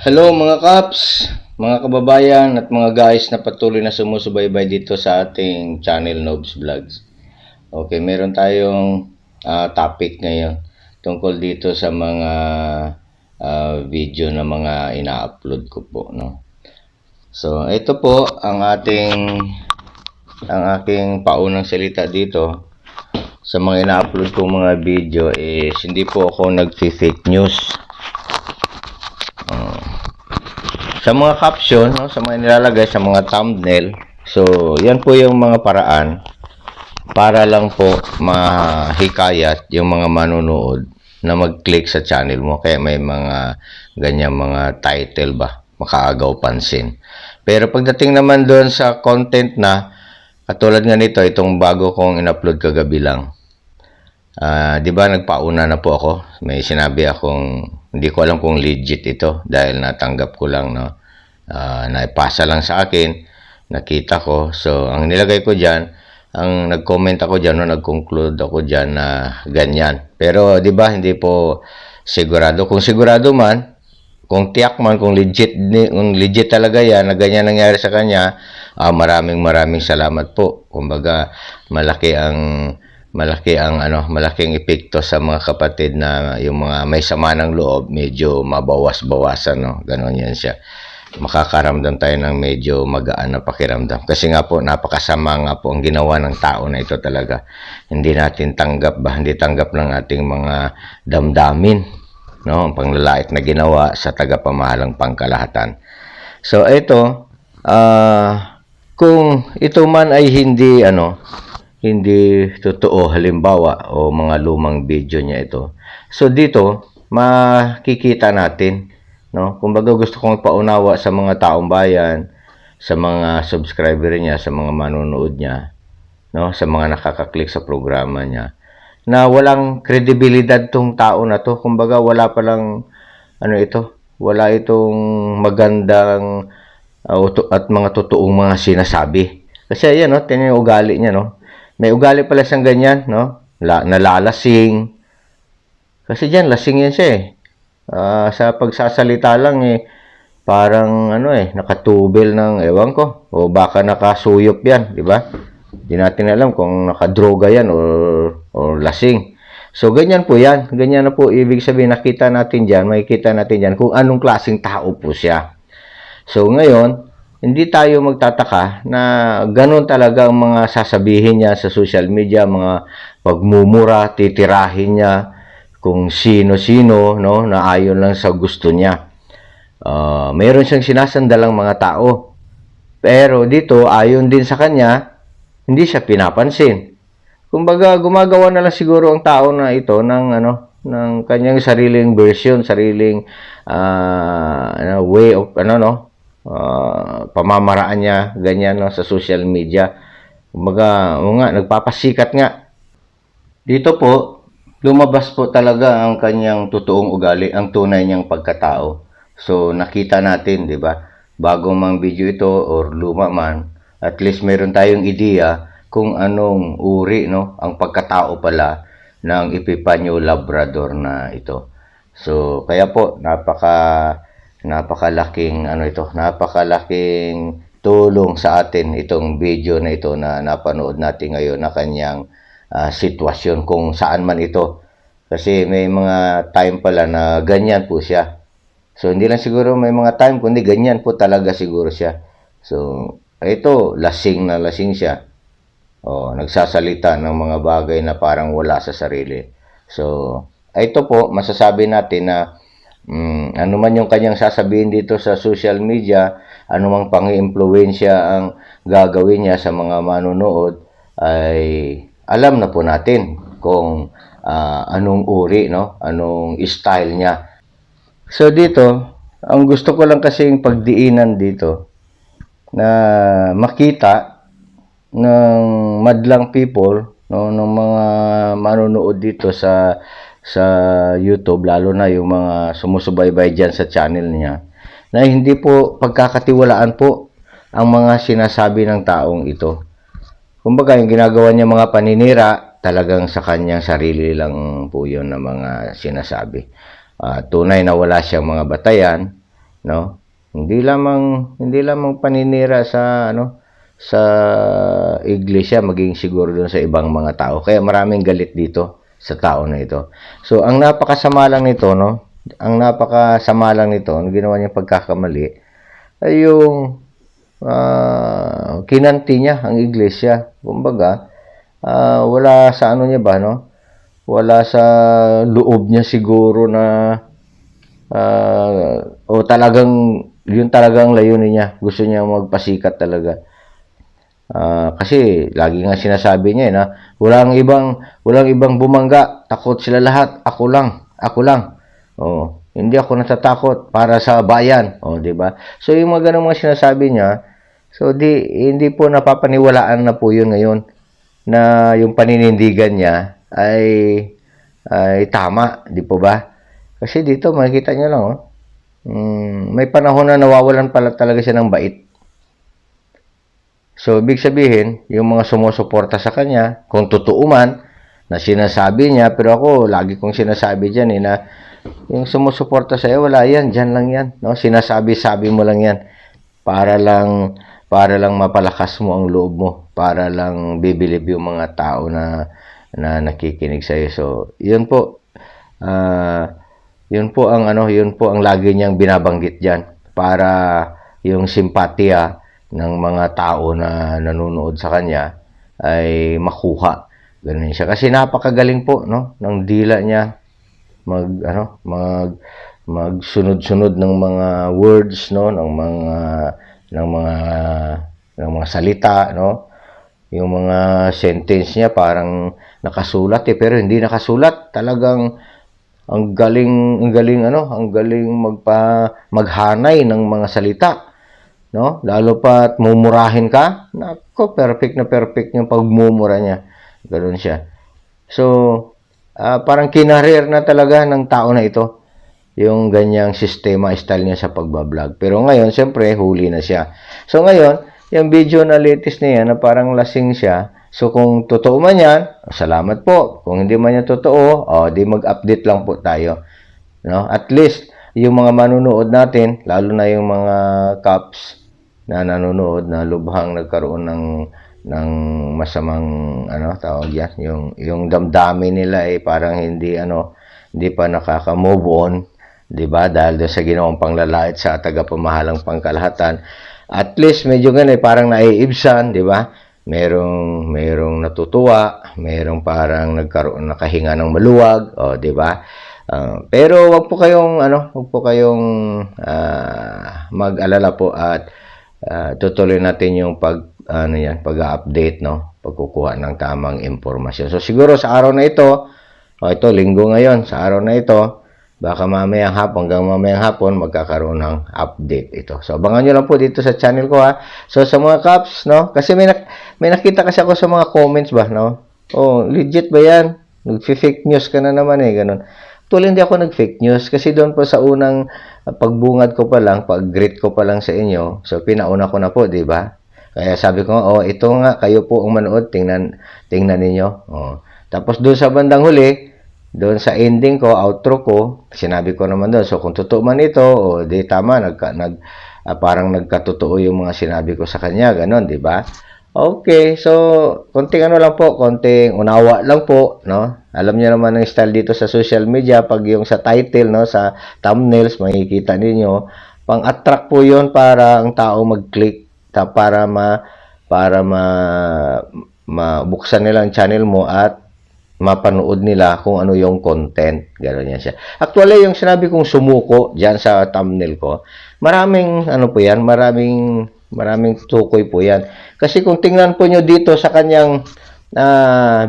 Hello mga kaps, mga kababayan at mga guys na patuloy na sumusubaybay dito sa ating channel Nobs Vlogs. Okay, meron tayong topic ngayon tungkol dito sa mga video na mga ina-upload ko po, no. So, ito po ang aking paunang salita dito sa mga ina-upload kong mga video is hindi po ako nag-fake news. Sa mga caption, no, sa mga nilalagay sa mga thumbnail, so yan po yung mga paraan para lang po mahikayat yung mga manonood na mag-click sa channel mo. Kaya may mga ganyan mga title ba, makaagaw pansin. Pero pagdating naman doon sa content na katulad nga nito, itong bago kong in-upload kagabi lang. Di ba nagpauna na po ako? May sinabi akong hindi ko alam kung legit ito dahil natanggap ko lang, no. Naipasa lang sa akin, nakita ko. So, ang nilagay ko diyan, ang nag-comment ako diyan, no, nag-conclude ako diyan na ganyan. Pero di ba hindi po sigurado. Kung sigurado man, kung tiyak man, kung legit talaga yan, na ganyan nangyari sa kanya, maraming salamat po. Kumbaga, malaking epekto sa mga kapatid na yung mga may sama ng loob, medyo mabawas-bawasan, no? Ganon yan siya. Makakaramdam tayo ng medyo magaan na pakiramdam. Kasi nga po, napakasama nga po ang ginawa ng tao na ito talaga. Hindi natin tanggap ba? Hindi tanggap ng ating mga damdamin, no? Ang panglalait na ginawa sa tagapamahalang pangkalahatan. So, ito, kung ito man ay hindi totoo, halimbawa, o mga lumang video niya ito. So, dito, makikita natin, no? Kumbaga gusto kong paunawa sa mga taong bayan, sa mga subscriber niya, sa mga manonood niya, no? Sa mga nakaka-click sa programa niya, na walang kredibilidad tong tao na to. Kumbaga wala palang wala itong magandang at mga totoong mga sinasabi. Kasi ayan, no, tingnan yung ugali niya, no. May ugali pala siyang ganyan, no? Nalalasing. Kasi diyan lasing yan siya eh. Sa pagsasalita lang parang nakatubel ng ewan ko, o baka nakasuyop yan, di ba? Hindi natin alam kung nakadroga yan or lasing. So ganyan po yan, ganyan na po ibig sabihin. Makikita natin diyan kung anong klaseng tao po siya. So ngayon, hindi tayo magtataka na ganun talaga ang mga sasabihin niya sa social media, mga pagmumura, titirahin niya kung sino-sino, no, na ayon lang sa gusto niya. Mayroon siyang sinasandalang mga tao. Pero dito, ayon din sa kanya, hindi siya pinapansin. Kumbaga, gumagawa na lang siguro ang tao na ito ng kanyang sariling version, sariling way of pamamaraan niya, ganyan, no, sa social media. Kumbaga, nagpapasikat nga. Dito po, lumabas po talaga ang kanyang totoong ugali, ang tunay niyang pagkatao. So, nakita natin, di ba? Bago mang video ito or luma man, at least meron tayong ideya kung anong uri, no, ang pagkatao pala ng Epipanyo Labrador na ito. So, kaya po, napakalaking tulong sa atin itong video na ito na napanood natin ngayon na kanyang sitwasyon kung saan man ito. Kasi may mga time pala na ganyan po siya. So, hindi lang siguro may mga time, kundi ganyan po talaga siguro siya. So, ito, lasing na lasing siya. Nagsasalita ng mga bagay na parang wala sa sarili. So, ito po, masasabi natin na ano man yung kanyang sasabihin dito sa social media, ano mang pang-impluwensya ang gagawin niya sa mga manonood, ay alam na po natin kung anong uri, no? Anong style niya. So dito, ang gusto ko lang kasing pagdiinan dito na makita ng madlang people, no, ng mga manonood dito sa YouTube, lalo na yung mga sumusubaybay dyan sa channel niya, na hindi po pagkakatiwalaan po ang mga sinasabi ng taong ito. Kumbaga, yung ginagawa niya mga paninira, talagang sa kanyang sarili lang po yun na mga sinasabi. Tunay na wala siyang mga batayan, no? Hindi lamang paninira sa sa iglesia, maging siguro doon sa ibang mga tao. Kaya maraming galit dito sa tao na ito. So ang napakasama lang nito, no? Ang napakasama lang nito, ang ginawa niyang pagkakamali ay yung kinanti niya ang iglesia. Kumbaga, wala sa ano niya ba, no? Wala sa loob niya siguro na o talagang yun talagang layunin niya. Gusto niya magpasikat talaga. Kasi lagi nga sinasabi niya na walang ibang bumangga, takot sila lahat, ako lang. Oh, hindi ako natatakot para sa bayan, oh, 'di ba? So yung mga ganung mga sinasabi niya, so hindi po napapaniwalaan na po 'yun ngayon na yung paninindigan niya ay tama, 'di po ba? Kasi dito makikita niyo lang, oh. May panahon na nawawalan pala talaga siya ng bait. So, ibig sabihin, yung mga sumusuporta sa kanya, kung totoo man, na sinasabi niya, pero ako, lagi kong sinasabi dyan, na yung sumusuporta sa'yo, wala yan, dyan lang yan, no? Sinasabi-sabi mo lang yan, para lang mapalakas mo ang loob mo, para lang bibilib yung mga tao na nakikinig sa'yo. So, yun po, yun po ang lagi niyang binabanggit diyan para yung simpatiya ng mga tao na nanonood sa kanya ay makuha. Ganun siya kasi napakagaling po, no, ng dila niya magsunod-sunod ng mga words, no, ng mga salita, no. Yung mga sentence niya parang nakasulat pero hindi nakasulat. Talagang ang galing maghanay ng mga salita, no? Lalo pa't mumurahin ka, nako, perfect na perfect yung pagmumura niya. Ganoon siya. So, parang kinarir na talaga ng tao na ito yung ganyang sistema, style niya sa pagbablog. Pero ngayon, siyempre, huli na siya. So, ngayon, yung video na latest niya na parang lasing siya, so kung totoo man yan, salamat po. Kung hindi man yan totoo, di mag-update lang po tayo. No? At least, yung mga manunood natin, lalo na yung mga cops na nanonood na lubhang nagkaroon ng masamang tawag yan, yung damdamin nila ay parang hindi pa nakaka-move on, 'di ba? Dahil sa ginawang panglalait sa tagapamahalang pangkalahatan. At least medyo parang naiibsan, 'di ba? Merong natutuwa, merong parang nagkaroon nakahinga ng maluwag, 'di ba? Pero wag po kayong mag-alala po at tutuloy natin yung pag-update, no? Pagkukuha ng tamang impormasyon. So siguro sa araw na ito, ito linggo ngayon, sa araw na ito, baka hanggang mamayang hapon magkakaroon ng update ito. So abangan niyo lang po dito sa channel ko, ha. So sa mga caps, no? Kasi may nakita kasi ako sa mga comments ba, no? Oh, legit ba 'yan? Nag-fake news ka na naman ganun. Actually, hindi ako nag-fake news kasi doon po sa unang pagbungad ko pa lang, pag-greet ko pa lang sa inyo, so pinauna ko na po, di ba? Kaya sabi ko, ito nga, kayo po ang manood, tingnan ninyo. Tapos doon sa bandang huli, doon sa ending ko, outro ko, sinabi ko naman doon, so kung totoo man ito, di tama, parang nagkatotoo yung mga sinabi ko sa kanya, ganon, di ba? Okay, so konting lang po, konting unawa lang po, no? Alam niyo naman ang style dito sa social media, pag yung sa title, no, sa thumbnails, makikita ninyo, pang-attract po 'yon para ang tao mag-click, para mabuksan nila ang channel mo at mapanood nila kung ano yung content. Gano'n yan siya. Actually, yung sinabi kong sumuko diyan sa thumbnail ko, maraming po yan, maraming tukoy po yan. Kasi kung tingnan po nyo dito sa kanyang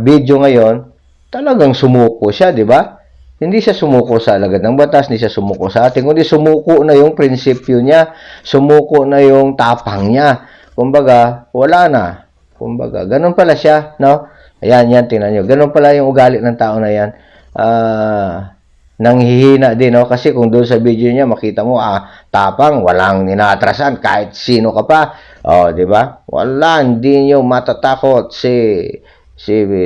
video ngayon, talagang sumuko siya, di ba? Hindi siya sumuko sa alagad ng batas, hindi siya sumuko sa ating, kundi sumuko na yung prinsipyo niya, sumuko na yung tapang niya. Kumbaga, wala na. Kumbaga, ganun pala siya, no? Ayan, tingnan nyo. Ganun pala yung ugali ng tao na yan. Nanghihina din, no? Kasi kung doon sa video niya, makita mo, tapang, walang ninaatrasan, kahit sino ka pa. Di ba? Wala, hindi nyo matatakot si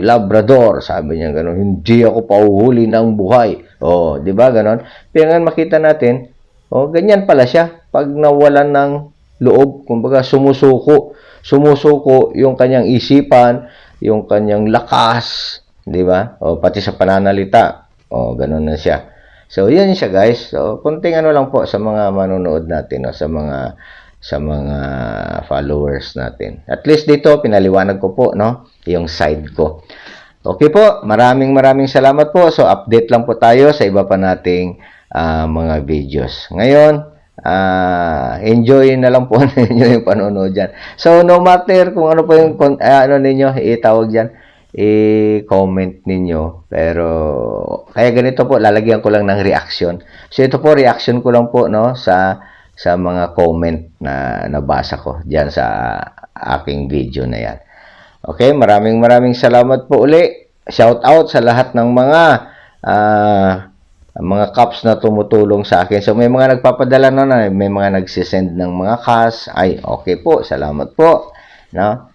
Labrador, sabi niya gano'n, hindi ako pauhuli ng buhay. Di ba gano'n? Pero nga makita natin, ganyan pala siya. pag nawalan ng loob, kumbaga sumusuko yung kanyang isipan, yung kanyang lakas, di ba? O pati sa pananalita. O ganun na siya. So, yun siya guys. So, kunting ano lang po sa mga manonood natin, no? Sa mga followers natin. At least dito, pinaliwanag ko po, no? Yung side ko. Okay po, maraming salamat po. So, update lang po tayo sa iba pa nating mga videos. Ngayon, enjoy na lang po ninyo yung panonood dyan. So, no matter kung ano po yung ano ninyo, itawag dyan, i-comment ninyo. Pero, kaya ganito po, lalagyan ko lang ng reaction. So, ito po, reaction ko lang po, no, sa mga comment na nabasa ko dyan sa aking video na yan. Okay, maraming salamat po uli. Shout out sa lahat ng mga caps na tumutulong sa akin. So, may mga nagpapadala na, may mga nagsisend ng mga cash. Ay, okay po. Salamat po. No?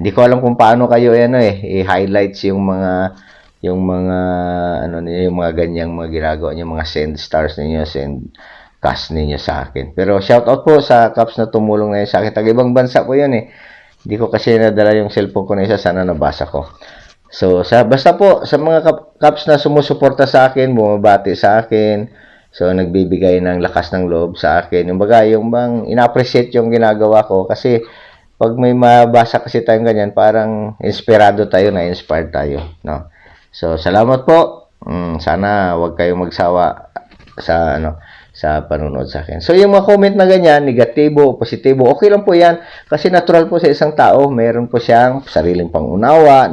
Hindi ko alam kung paano kayo i-highlights yung mga yung mga ganyang mga ginagawa niyo, mga send stars niyo, send cash ninyo sa akin. Pero shout out po sa caps na tumulong na yun sa akin. Taga-ibang bansa po yun eh. Hindi ko kasi nadala yung cellphone ko na isa. Sana nabasa ko. So, basta po, sa mga caps na sumusuporta sa akin, bumabati sa akin, so, nagbibigay ng lakas ng loob sa akin. Yung baga, yung bang ina-appreciate yung ginagawa ko. Kasi, pag may mabasa kasi tayong ganyan, parang inspirado tayo, na-inspired tayo. No? So, salamat po. Sana wag kayong magsawa sa panonood sa akin. So, yung mga comment na ganyan, negatibo, positibo, okay lang po yan. Kasi natural po sa isang tao, mayroon po siyang sariling pangunawa,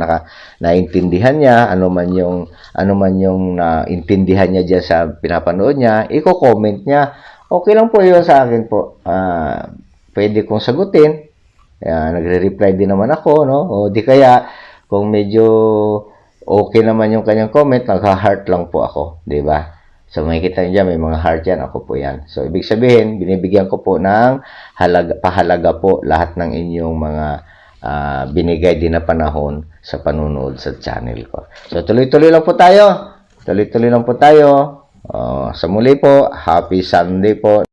naintindihan niya, ano man yung naintindihan niya dyan sa pinapanood niya, i-comment niya. Okay lang po yun sa akin po. Pwede kong sagutin. Nagre-reply din naman ako, no? O di kaya, kung medyo okay naman yung kanyang comment, nagha-heart lang po ako, di ba? So, makikita niyo dyan, may mga heart yan. Ako po yan. So, ibig sabihin, binibigyan ko po ng pahalaga po lahat ng inyong mga binigay din na panahon sa panunood sa channel ko. So, tuloy-tuloy lang po tayo. Tuloy-tuloy lang po tayo. Sa muli po, happy Sunday po.